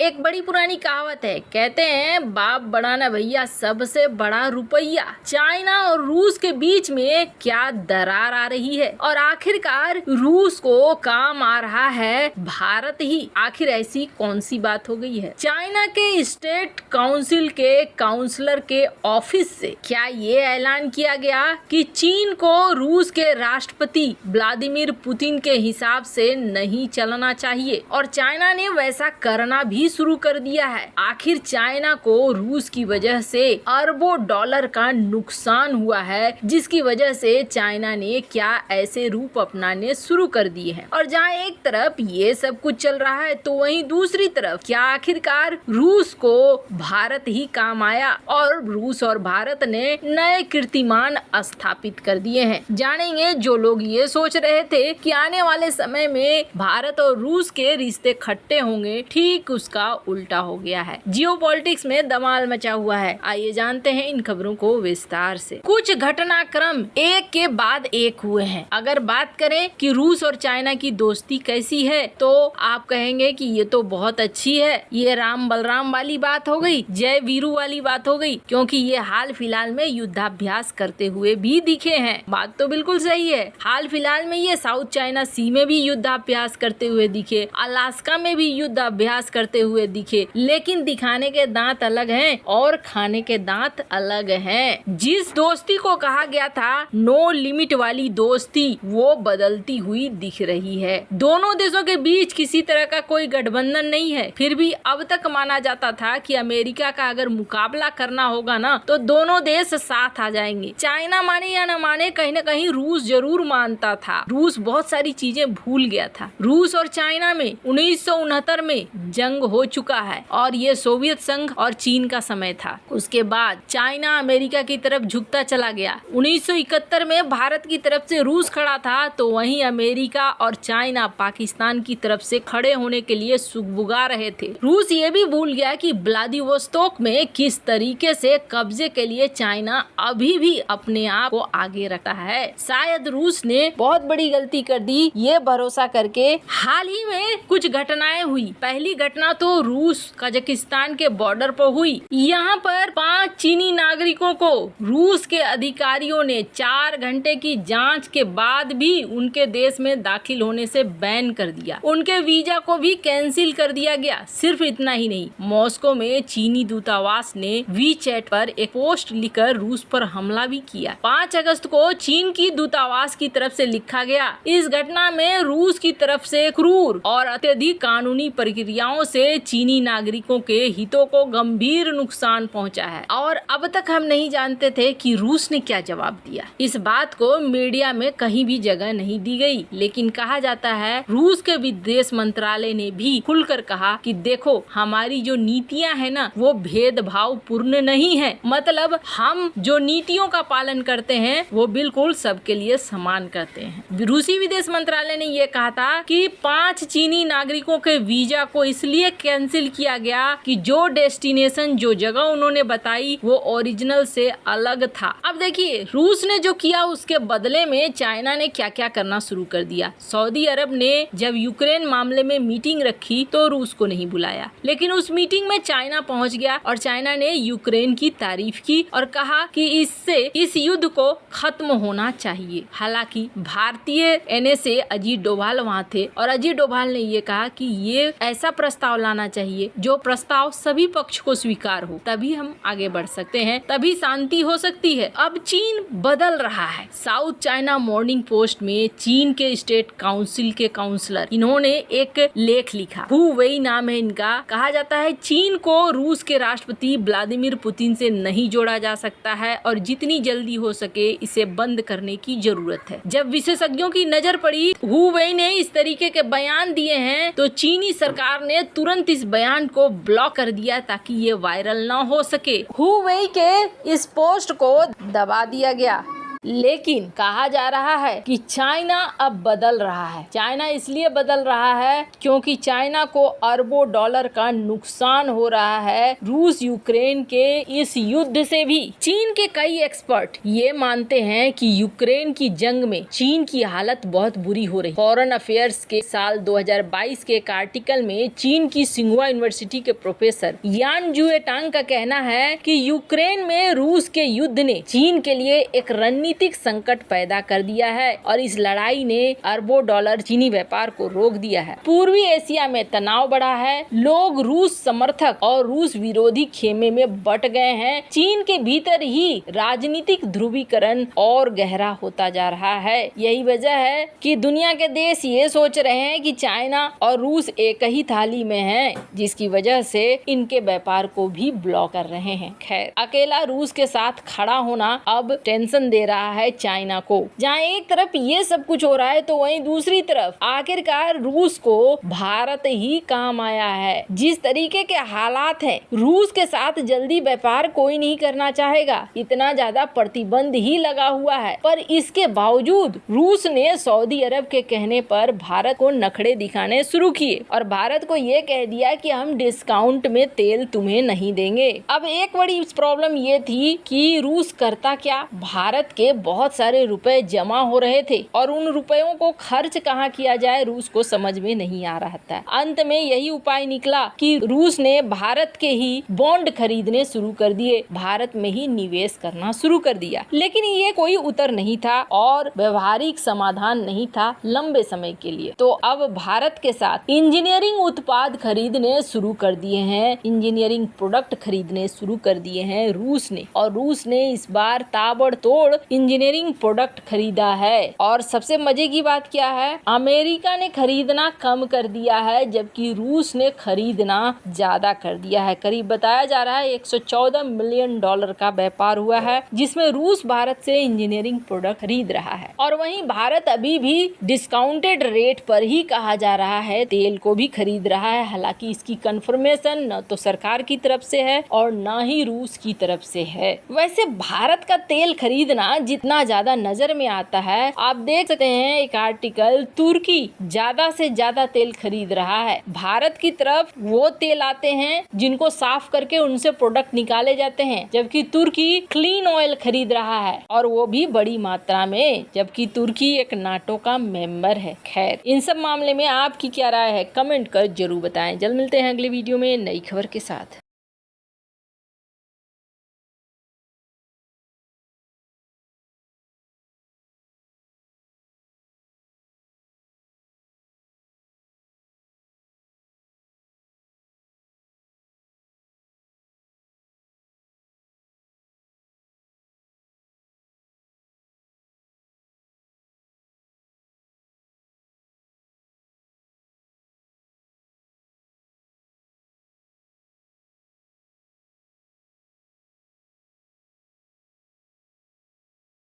एक बड़ी पुरानी कहावत है, कहते हैं बाप बड़ा ना भैया, सबसे बड़ा रुपया। चाइना और रूस के बीच में क्या दरार आ रही है और आखिरकार रूस को काम आ रहा है भारत ही। आखिर ऐसी कौन सी बात हो गई है? चाइना के स्टेट काउंसिल के काउंसलर के ऑफिस से क्या ये ऐलान किया गया कि चीन को रूस के राष्ट्रपति व्लादिमीर पुतिन के हिसाब से नहीं चलना चाहिए और चाइना ने वैसा करना भी शुरू कर दिया है। आखिर चाइना को रूस की वजह से अरबों डॉलर का नुकसान हुआ है, जिसकी वजह से चाइना ने क्या ऐसे रूप अपनाने शुरू कर दिए हैं। और जहाँ एक तरफ ये सब कुछ चल रहा है तो वहीं दूसरी तरफ क्या आखिरकार रूस को भारत ही काम आया और रूस और भारत ने नए कीर्तिमान स्थापित कर दिए हैं। जानेंगे जो लोग ये सोच रहे थे कि आने वाले समय में भारत और रूस के रिश्ते खट्टे होंगे, ठीक उसका उल्टा हो गया है। जियोपॉलिटिक्स में धमाल मचा हुआ है। आइए जानते हैं इन खबरों को विस्तार से। कुछ घटनाक्रम एक के बाद एक हुए हैं। अगर बात करें कि रूस और चाइना की दोस्ती कैसी है तो आप कहेंगे कि ये तो बहुत अच्छी है। ये राम बलराम वाली बात हो गई, जय वीरू वाली बात हो गई, क्योंकि ये हाल फिलहाल में युद्धाभ्यास करते हुए भी दिखे हैं। बात तो बिल्कुल सही है। हाल फिलहाल में ये साउथ चाइना सी में भी युद्धाभ्यास करते हुए दिखे, अलास्का में भी युद्धाभ्यास करते हुए दिखे, लेकिन दिखाने के दांत अलग हैं और खाने के दांत अलग हैं। जिस दोस्ती को कहा गया था नो लिमिट वाली दोस्ती, वो बदलती हुई दिख रही है। दोनों देशों के बीच किसी तरह का कोई गठबंधन नहीं है, फिर भी अब तक माना जाता था कि अमेरिका का अगर मुकाबला करना होगा ना तो दोनों देश साथ आ जाएंगे। चाइना माने या न माने, कहीं न कहीं रूस जरूर मानता था। रूस बहुत सारी चीजें भूल गया था। रूस और चाइना में 1969 में जंग हो चुका है और ये सोवियत संघ और चीन का समय था। उसके बाद चाइना अमेरिका की तरफ झुकता चला गया। 1971 में भारत की तरफ से रूस खड़ा था तो वहीं अमेरिका और चाइना पाकिस्तान की तरफ से खड़े होने के लिए सुगबुगा रहे थे। रूस ये भी भूल गया कि व्लादिवोस्तोक में किस तरीके से कब्जे के लिए चाइना अभी भी अपने आप को आगे रखा है। शायद रूस ने बहुत बड़ी गलती कर दी ये भरोसा करके। हाल ही में कुछ घटनाएं हुई। पहली घटना तो रूस कजाकिस्तान के बॉर्डर पर हुई। यहाँ पर 5 चीनी नागरिकों को रूस के अधिकारियों ने 4 घंटे की जांच के बाद भी उनके देश में दाखिल होने से बैन कर दिया। उनके वीजा को भी कैंसिल कर दिया गया। सिर्फ इतना ही नहीं, मॉस्को में चीनी दूतावास ने वीचैट पर एक पोस्ट लिखकर रूस पर हमला भी किया। 5 अगस्त को चीन की दूतावास की तरफ से लिखा गया। इस घटना में रूस की तरफ से क्रूर और अत्यधिक कानूनी प्रक्रियाओं से चीनी नागरिकों के हितों को गंभीर नुकसान पहुंचा है और अब तक हम नहीं जानते थे कि रूस ने क्या जवाब दिया। इस बात को मीडिया में कहीं भी जगह नहीं दी गई, लेकिन कहा जाता है रूस के विदेश मंत्रालय ने भी खुलकर कहा कि देखो, हमारी जो नीतियां है ना वो भेदभाव पूर्ण नहीं है। मतलब हम जो नीतियों का पालन करते हैं वो बिल्कुल सबके लिए समान करते हैं। रूसी विदेश मंत्रालय ने ये कहा था कि 5 चीनी नागरिकों के वीजा को इसलिए कैंसिल किया गया कि जो डेस्टिनेशन, जो जगह उन्होंने बताई वो ओरिजिनल से अलग था। अब देखिए रूस ने जो किया उसके बदले में चाइना ने क्या क्या करना शुरू कर दिया। सऊदी अरब ने जब यूक्रेन मामले में मीटिंग रखी तो रूस को नहीं बुलाया, लेकिन उस मीटिंग में चाइना पहुंच गया और चाइना ने यूक्रेन की तारीफ की और कहा कि इससे इस युद्ध को खत्म होना चाहिए। हालांकि भारतीय एनएसए अजीत डोभाल वहाँ थे और अजीत डोभाल ने ये कहा कि ये ऐसा प्रस्ताव लाना चाहिए जो प्रस्ताव सभी पक्ष को स्वीकार हो, तभी हम आगे बढ़ सकते हैं, तभी शांति हो सकती है। अब चीन बदल रहा है। साउथ चाइना मॉर्निंग पोस्ट में चीन के स्टेट काउंसिल के काउंसलर, इन्होंने एक लेख लिखा। हु वेई नाम है इनका। कहा जाता है चीन को रूस के राष्ट्रपति व्लादिमीर पुतिन से नहीं जोड़ा जा सकता है और जितनी जल्दी हो सके इसे बंद करने की जरूरत है। जब विशेषज्ञों की नजर पड़ी, हु वेई ने इस तरीके के बयान दिए हैं तो चीनी सरकार ने तुरंत इस बयान को ब्लॉक कर दिया ताकि ये वायरल ना हो सके। हु वेई के इस पोस्ट को दबा दिया गया। लेकिन कहा जा रहा है कि चाइना अब बदल रहा है। चाइना इसलिए बदल रहा है क्योंकि चाइना को अरबों डॉलर का नुकसान हो रहा है रूस यूक्रेन के इस युद्ध से भी। चीन के कई एक्सपर्ट ये मानते हैं कि यूक्रेन की जंग में चीन की हालत बहुत बुरी हो रही। फॉरेन अफेयर्स के साल 2022 के एक आर्टिकल में चीन की सिंघुआ यूनिवर्सिटी के प्रोफेसर यान जुएटांग का कहना है कि यूक्रेन में रूस के युद्ध ने चीन के लिए एक रणनीतिक संकट पैदा कर दिया है और इस लड़ाई ने अरबों डॉलर चीनी व्यापार को रोक दिया है। पूर्वी एशिया में तनाव बढ़ा है, लोग रूस समर्थक और रूस विरोधी खेमे में बट गए हैं। चीन के भीतर ही राजनीतिक ध्रुवीकरण और गहरा होता जा रहा है। यही वजह है कि दुनिया के देश ये सोच रहे हैं कि चाइना और रूस एक ही थाली में हैं, जिसकी वजह से इनके व्यापार को भी ब्लॉक कर रहे हैं। खैर, अकेला रूस के साथ खड़ा होना अब टेंशन दे रहा है चाइना को। जहाँ एक तरफ ये सब कुछ हो रहा है तो वहीं दूसरी तरफ आखिरकार रूस को भारत ही काम आया है। जिस तरीके के हालात हैं, रूस के साथ जल्दी व्यापार कोई नहीं करना चाहेगा, इतना ज्यादा प्रतिबंध ही लगा हुआ है। पर इसके बावजूद रूस ने सऊदी अरब के कहने पर भारत को नखरे दिखाने शुरू किए और भारत को ये कह दिया कि हम डिस्काउंट में तेल तुम्हें नहीं देंगे। अब एक बड़ी प्रॉब्लम ये थी कि रूस करता क्या, भारत के बहुत सारे रुपए जमा हो रहे थे और उन रुपयों को खर्च कहाँ किया जाए रूस को समझ में नहीं आ रहा था। अंत में यही उपाय निकला कि रूस ने भारत के ही बॉन्ड खरीदने शुरू कर दिए, भारत में ही निवेश करना शुरू कर दिया। लेकिन ये कोई उत्तर नहीं था और व्यवहारिक समाधान नहीं था लंबे समय के लिए। तो अब भारत के साथ इंजीनियरिंग उत्पाद खरीदने शुरू कर दिए हैं, इंजीनियरिंग प्रोडक्ट खरीदने शुरू कर दिए हैं रूस ने। और रूस ने इस बार ताबड़तोड़ इंजीनियरिंग प्रोडक्ट खरीदा है। और सबसे मजे की बात क्या है, अमेरिका ने खरीदना कम कर दिया है जबकि रूस ने खरीदना ज्यादा कर दिया है। करीब बताया जा रहा है 114 मिलियन डॉलर का व्यापार हुआ है जिसमें रूस भारत से इंजीनियरिंग प्रोडक्ट खरीद रहा है। और वहीं भारत अभी भी डिस्काउंटेड रेट पर ही कहा जा रहा है तेल को भी खरीद रहा है। हालांकि इसकी कंफर्मेशन न तो सरकार की तरफ से है और न ही रूस की तरफ से है। वैसे भारत का तेल खरीदना जितना ज्यादा नजर में आता है, आप देख सकते हैं एक आर्टिकल, तुर्की ज्यादा से ज्यादा तेल खरीद रहा है। भारत की तरफ वो तेल आते हैं जिनको साफ करके उनसे प्रोडक्ट निकाले जाते हैं, जबकि तुर्की क्लीन ऑयल खरीद रहा है और वो भी बड़ी मात्रा में, जबकि तुर्की एक नाटो का मेंबर है। खैर, इन सब मामले में आपकी क्या राय है, कमेंट कर जरूर बताएं। जल्द मिलते हैं अगले वीडियो में नई खबर के साथ।